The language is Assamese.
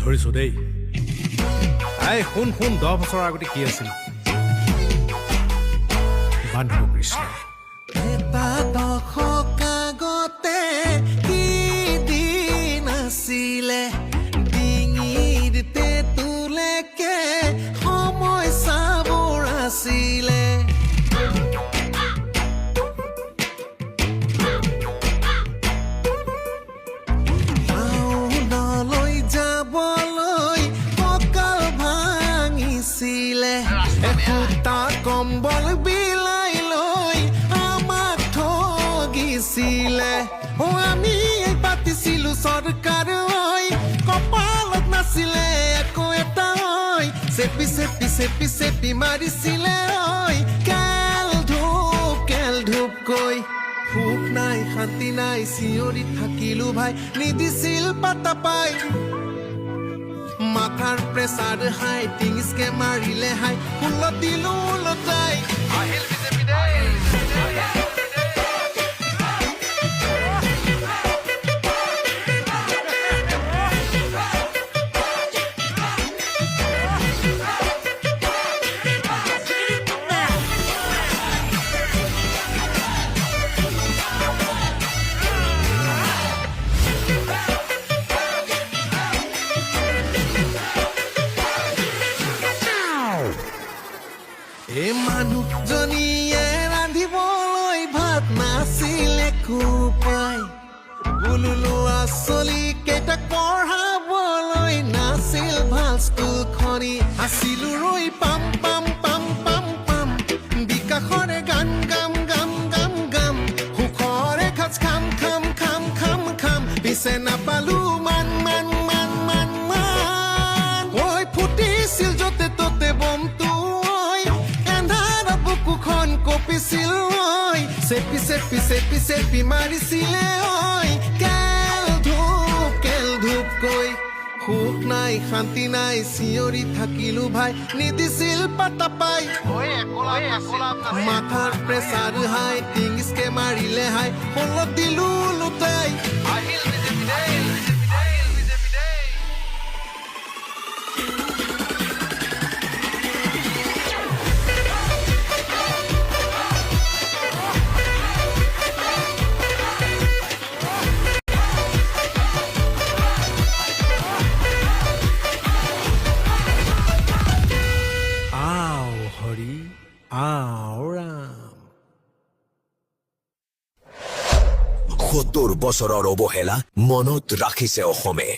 ধৰিছো দেই শুন 10 বছৰৰ আগতে কি আছিল বান্ধৱ কৃষ্ণ এটা দশক আগতে কি দিন আছিলে ডিঙিৰ তেতুলেকে সময় চাবৰ আছিলে টাউনলৈ যাবলৈ কঁকাল ভাঙিছিলে এসূতা কম্বল বিলাই লৈ আমাক ঠগিছিলে আমি পাতিছিলো চৰকাৰ হৈ কপালত নাছিলে একো এটা হৈ চেপি চেপি চেপি চেপি মাৰিছিলে কেল ধূপ কৈ সুখ নাই শান্তি নাই চিঞৰি থাকিলো ভাই নিদিছিল পাতা পাই মাথাৰ প্ৰেছাৰ হাই টিঙিচকে মাৰিলে হাই ফুলত দিলো লতাই আহিল বিজেপি দেই এই মানুহজনীয়ে ৰান্ধিবলৈ ভাত নাছিলে কোপাই বোলো ল'ৰা ছোৱালী কেইটাক পঢ়াবলৈ নাছিল ভাল স্কুলখনি আছিলো ৰৈ পাম পাম পাম পাম পাম বিকাশৰে গান গাম গাম গাম গাম সুখৰে খাজ খাম খাম খাম খাম খাম পিছে নাপালো মান মান মান মান মান ঐ ফুটিছিল য'তে ত'তে বমটো কপিছিল চেপি চেপি চেপি চেপি মাৰিছিলে কেল ধূপ কৈ সুখ নাই শান্তি নাই চিঞৰি থাকিলো ভাই নিদিছিল পাতা পাই মাথাৰ প্ৰেছাৰ হাই টিঙিচকে মাৰিলে হাই ফলত দিলো লুটাই আহিল বিজেপি দেই হৰি ৰাম ৭০ বছৰৰ অৱহেলা মনত ৰাখিছে অসমে